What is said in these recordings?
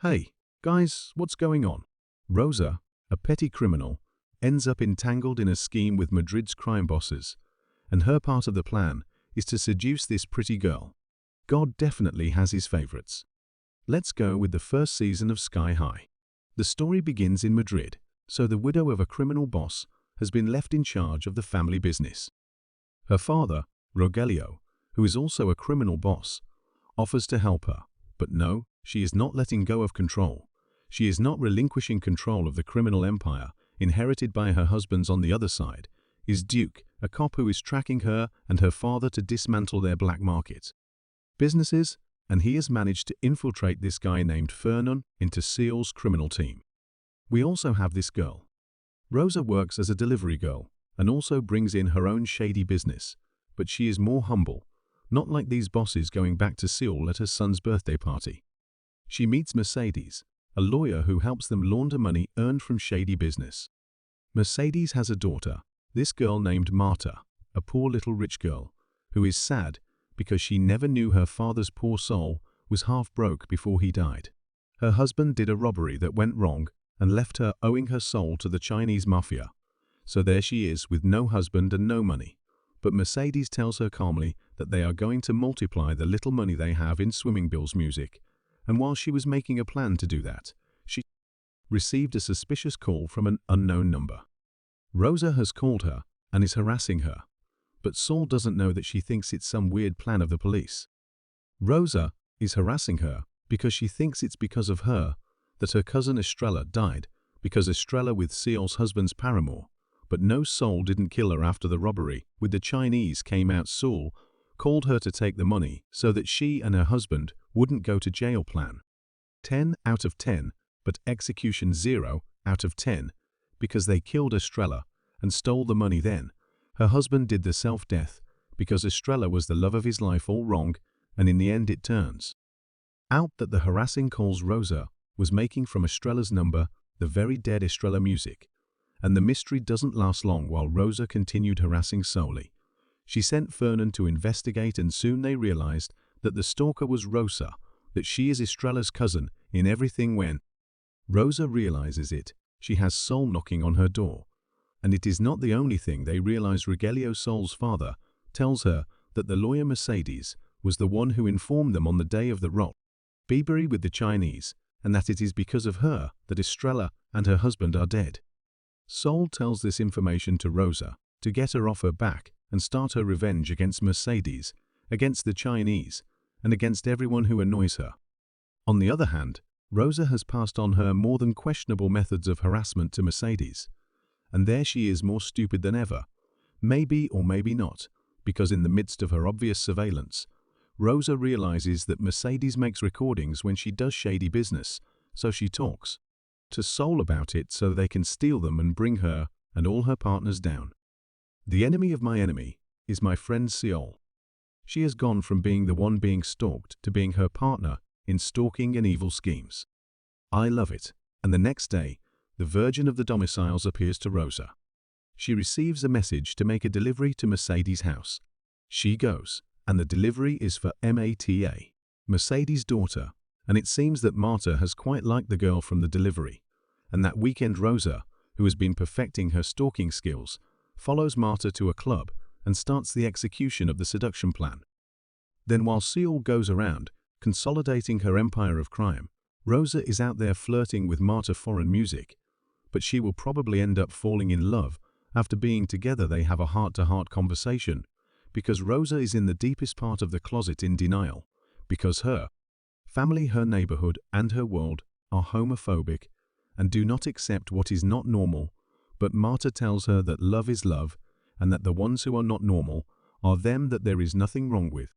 Hey, guys, what's going on? Rosa, a petty criminal, ends up entangled in a scheme with Madrid's crime bosses, and her part of the plan is to seduce this pretty girl. God definitely has his favorites. Let's go with the first season of Sky High. The story begins in Madrid, so the widow of a criminal boss has been left in charge of the family business. Her father, Rogelio, who is also a criminal boss, offers to help her, but no, she is not letting go of control. She is not relinquishing control of the criminal empire inherited by her husband's on the other side, is Duke, a cop who is tracking her and her father to dismantle their black market businesses, and he has managed to infiltrate this guy named Fernan into Seal's criminal team. We also have this girl. Rosa works as a delivery girl and also brings in her own shady business, but she is more humble, not like these bosses going back to Seal at her son's birthday party. She meets Mercedes, a lawyer who helps them launder money earned from shady business. Mercedes has a daughter, this girl named Marta, a poor little rich girl, who is sad because she never knew her father's poor soul was half broke before he died. Her husband did a robbery that went wrong and left her owing her soul to the Chinese mafia. So there she is with no husband and no money. But Mercedes tells her calmly that they are going to multiply the little money they have in Swimming Bill's music. And while she was making a plan to do that, she received a suspicious call from an unknown number. Rosa has called her and is harassing her, but Saul doesn't know that she thinks it's some weird plan of the police. Rosa is harassing her because she thinks it's because of her that her cousin Estrella died, because Estrella with Seal's husband's paramour, but no, Saul didn't kill her after the robbery with the Chinese came out. Saul called her to take the money so that she and her husband wouldn't go to jail. Plan 10 out of 10, but execution 0 out of 10, because they killed Estrella and stole the money. Then her husband did the self-death because Estrella was the love of his life. All wrong, and in the end it turns out that the harassing calls Rosa was making from Estrella's number the very dead Estrella music. And the mystery doesn't last long while Rosa continued harassing solely. She sent Fernan to investigate, and soon they realized that the stalker was Rosa, that she is Estrella's cousin in everything. When Rosa realizes it, she has Sol knocking on her door. And it is not the only thing they realize. Rogelio, Sol's father, tells her that the lawyer Mercedes was the one who informed them on the day of the robbery with the Chinese, and that it is because of her that Estrella and her husband are dead. Sol tells this information to Rosa to get her off her back and start her revenge against Mercedes, against the Chinese, and against everyone who annoys her. On the other hand, Rosa has passed on her more than questionable methods of harassment to Mercedes, and there she is more stupid than ever, maybe or maybe not, because in the midst of her obvious surveillance, Rosa realizes that Mercedes makes recordings when she does shady business, so she talks to Sol about it so they can steal them and bring her and all her partners down. The enemy of my enemy is my friend Seol. She has gone from being the one being stalked to being her partner in stalking and evil schemes. I love it, and the next day, the Virgin of the Domiciles appears to Rosa. She receives a message to make a delivery to Mercedes' house. She goes, and the delivery is for Mata, Mercedes' daughter, and it seems that Marta has quite liked the girl from the delivery, and that weekend Rosa, who has been perfecting her stalking skills, follows Marta to a club and starts the execution of the seduction plan. Then while Seal goes around, consolidating her empire of crime, Rosa is out there flirting with Marta. Foreign music, but she will probably end up falling in love. After being together they have a heart-to-heart conversation, because Rosa is in the deepest part of the closet in denial, because her family, her neighborhood, and her world are homophobic and do not accept what is not normal, but Marta tells her that love is love and that the ones who are not normal are them that there is nothing wrong with.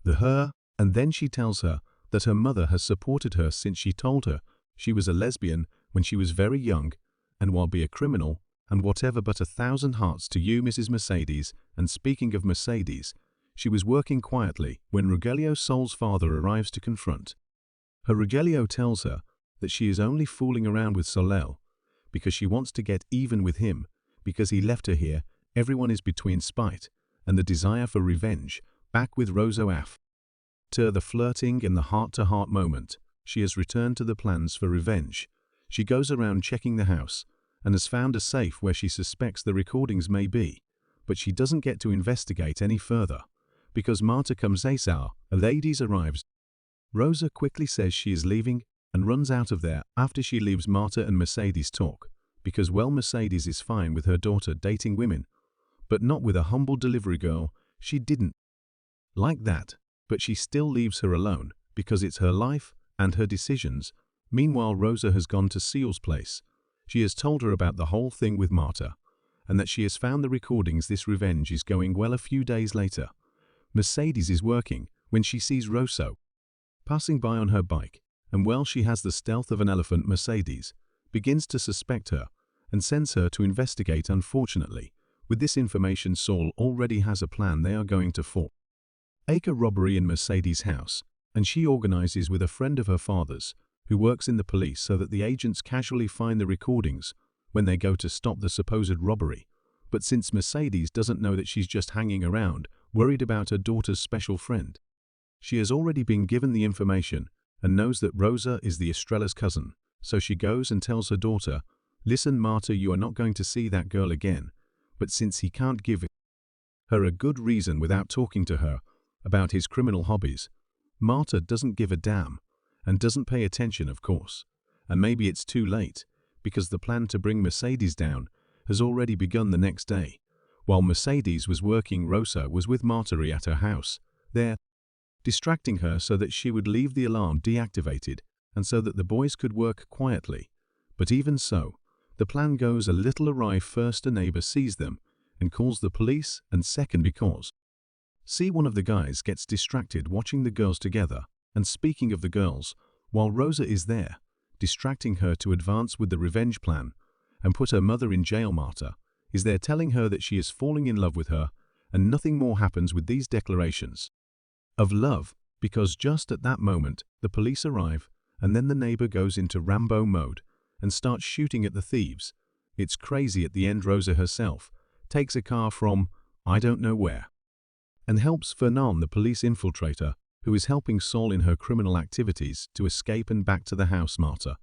And then she tells her that her mother has supported her since she told her she was a lesbian when she was very young, and while be a criminal, and whatever, but 1,000 hearts to you, Mrs. Mercedes. And speaking of Mercedes, she was working quietly when Rogelio, Sol's father, arrives to confront her. Rogelio tells her that she is only fooling around with Solel because she wants to get even with him, because he left her here. Everyone is between spite and the desire for revenge. Back with Rosa after the flirting and the heart-to-heart moment, she has returned to the plans for revenge. She goes around checking the house and has found a safe where she suspects the recordings may be, but she doesn't get to investigate any further because Marta comes ASAP. A lady arrives. Rosa quickly says she is leaving and runs out of there after she leaves Marta and Mercedes talk because, well, Mercedes is fine with her daughter dating women, but not with a humble delivery girl. She didn't like that, but she still leaves her alone because it's her life and her decisions. Meanwhile, Rosa has gone to Seal's place. She has told her about the whole thing with Marta and that she has found the recordings. This revenge is going well. A few days later, Mercedes is working when she sees Rosa passing by on her bike, and while she has the stealth of an elephant, Mercedes begins to suspect her and sends her to investigate. Unfortunately, with this information, Saul already has a plan. They are going to force a robbery in Mercedes' house, and she organizes with a friend of her father's who works in the police so that the agents casually find the recordings when they go to stop the supposed robbery. But since Mercedes doesn't know that she's just hanging around, worried about her daughter's special friend, she has already been given the information and knows that Rosa is the Estrella's cousin. So she goes and tells her daughter, "Listen, Marta, you are not going to see that girl again." But since he can't give her a good reason without talking to her about his criminal hobbies, Marta doesn't give a damn and doesn't pay attention, of course. And maybe it's too late because the plan to bring Mercedes down has already begun the next day. While Mercedes was working, Rosa was with Marta at her house, there distracting her so that she would leave the alarm deactivated and so that the boys could work quietly. But even so, the plan goes a little awry. First, a neighbor sees them and calls the police, and second, because one of the guys gets distracted watching the girls together. And speaking of the girls, while Rosa is there, distracting her to advance with the revenge plan and put her mother in jail, Marta is there telling her that she is falling in love with her, and nothing more happens with these declarations of love because just at that moment the police arrive, and then the neighbor goes into Rambo mode and starts shooting at the thieves. It's crazy. At the end, Rosa herself takes a car from I don't know where and helps Fernand, the police infiltrator, who is helping Saul in her criminal activities, to escape and back to the house. Marta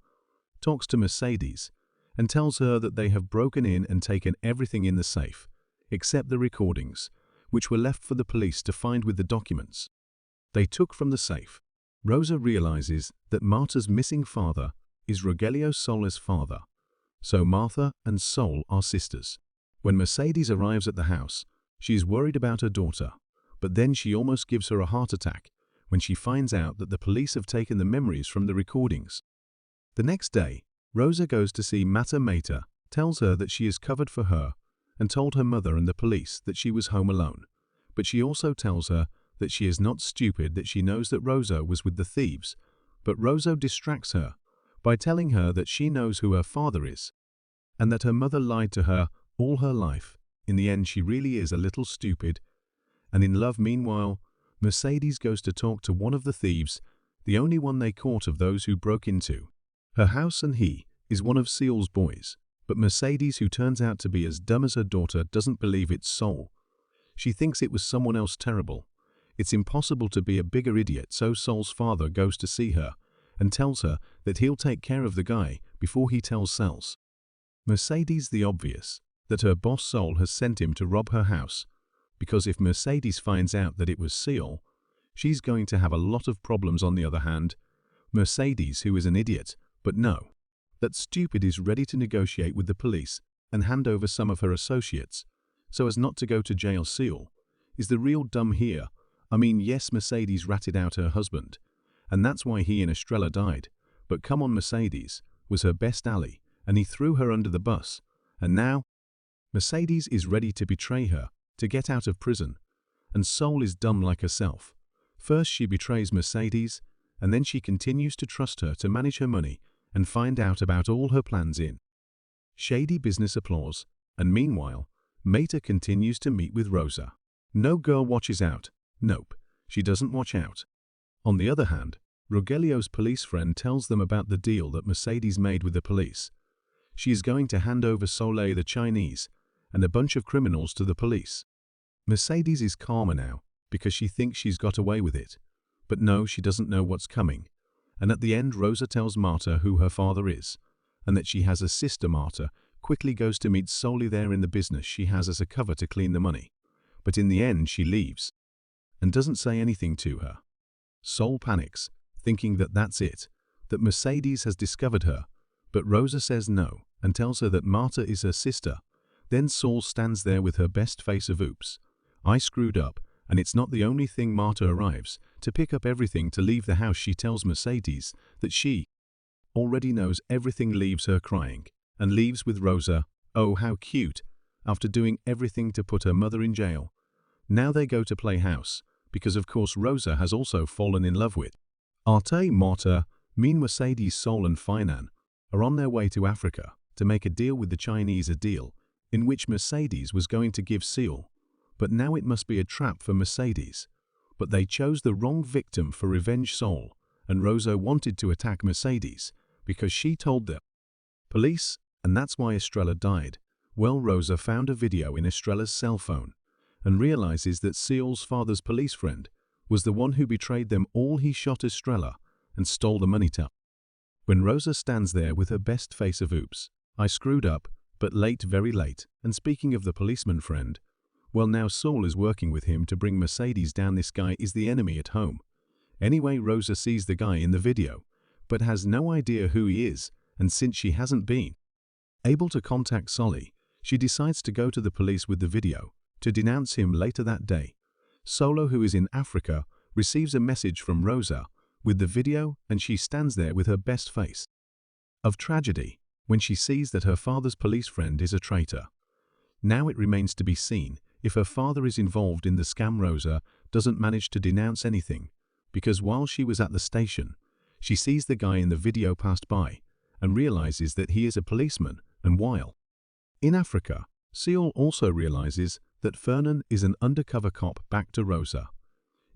talks to Mercedes and tells her that they have broken in and taken everything in the safe, except the recordings, which were left for the police to find with the documents they took from the safe. Rosa realizes that Marta's missing father is Rogelio Sol's father, so Martha and Sol are sisters. When Mercedes arrives at the house, she is worried about her daughter, but then she almost gives her a heart attack when she finds out that the police have taken the memories from the recordings. The next day, Rosa goes to see Mata, tells her that she is covered for her, and told her mother and the police that she was home alone. But she also tells her that she is not stupid, that she knows that Rosa was with the thieves. But Rosa distracts her by telling her that she knows who her father is, and that her mother lied to her all her life. In the end, she really is a little stupid and in love. Meanwhile, Mercedes goes to talk to one of the thieves, the only one they caught of those who broke into her house, and he is one of Seal's boys. But Mercedes, who turns out to be as dumb as her daughter, doesn't believe it's Sol. She thinks it was someone else terrible. It's impossible to be a bigger idiot, so Sol's father goes to see her and tells her that he'll take care of the guy before he tells Sels. Mercedes the obvious, that her boss Sol has sent him to rob her house, because if Mercedes finds out that it was Seal, she's going to have a lot of problems. On the other hand, Mercedes, who is an idiot, but no, that stupid, is ready to negotiate with the police and hand over some of her associates so as not to go to jail. Seal is the real dumb here. I mean, yes, Mercedes ratted out her husband, and that's why he and Estrella died. But come on, Mercedes was her best ally, and he threw her under the bus. And now, Mercedes is ready to betray her to get out of prison. And Sol is dumb like herself. First she betrays Mercedes, and then she continues to trust her to manage her money and find out about all her plans in shady business. Applause. And meanwhile, Mata continues to meet with Rosa. No girl watches out. Nope, she doesn't watch out. On the other hand, Rogelio's police friend tells them about the deal that Mercedes made with the police. She is going to hand over Soleil, the Chinese, and a bunch of criminals to the police. Mercedes is calmer now because she thinks she's got away with it. But no, she doesn't know what's coming. and at the end Rosa tells Marta who her father is, and that she has a sister. Marta quickly goes to meet Soli there in the business she has as a cover to clean the money, but in the end she leaves and doesn't say anything to her. Sol panics, thinking that that's it, that Mercedes has discovered her, but Rosa says no and tells her that Marta is her sister. Then Sol stands there with her best face of oops, I screwed up, and it's not the only thing. Marta arrives to pick up everything to leave the house. She tells Mercedes that she already knows everything, leaves her crying, and leaves with Rosa. Oh, how cute, after doing everything to put her mother in jail. Now they go to play house, because of course Rosa has also fallen in love with Arte. Marta, mean Mercedes, Sol and Finan are on their way to Africa to make a deal with the Chinese, a deal in which Mercedes was going to give Seal, but now it must be a trap for Mercedes. But they chose the wrong victim for revenge. Sol and Rosa wanted to attack Mercedes because she told the police, and that's why Estrella died. Well, Rosa found a video in Estrella's cell phone and realizes that Seal's father's police friend was the one who betrayed them all. He shot Estrella and stole the money. When Rosa stands there with her best face of oops, I screwed up, but late, very late. And speaking of the policeman friend, well, now Saul is working with him to bring Mercedes down. This guy is the enemy at home. Anyway, Rosa sees the guy in the video, but has no idea who he is, and since she hasn't been able to contact Soli, she decides to go to the police with the video to denounce him. Later that day, Solo, who is in Africa, receives a message from Rosa with the video, and she stands there with her best face of tragedy when she sees that her father's police friend is a traitor. Now it remains to be seen if her father is involved in the scam. Rosa doesn't manage to denounce anything because while she was at the station, she sees the guy in the video passed by and realizes that he is a policeman. And while in Africa, Seal also realizes that Fernan is an undercover cop. Back to Rosa.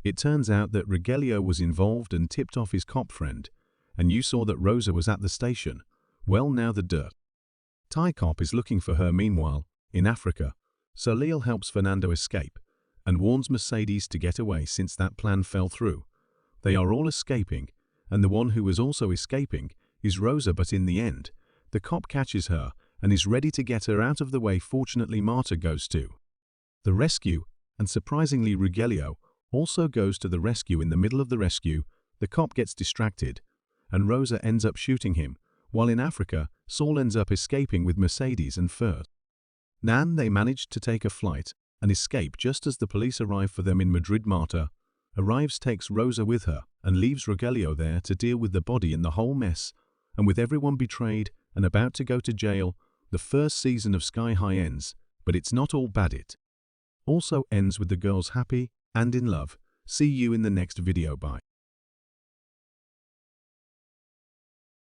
It turns out that Rogelio was involved and tipped off his cop friend, and you saw that Rosa was at the station. Well, now the dirt Thai cop is looking for her. Meanwhile, in Africa, Salil helps Fernando escape and warns Mercedes to get away since that plan fell through. They are all escaping, and the one who is also escaping is Rosa, but in the end, the cop catches her and is ready to get her out of the way. Fortunately, Marta goes to the rescue, and surprisingly Rogelio also goes to the rescue. In the middle of the rescue, the cop gets distracted, and Rosa ends up shooting him, while in Africa, Saul ends up escaping with Mercedes and Fernan. They manage to take a flight and escape just as the police arrive for them in Madrid. Marta arrives, takes Rosa with her, and leaves Rogelio there to deal with the body in the whole mess. And with everyone betrayed and about to go to jail, the first season of Sky High ends, but it's not all bad. It also ends with the girls happy and in love. See you in the next video. Bye.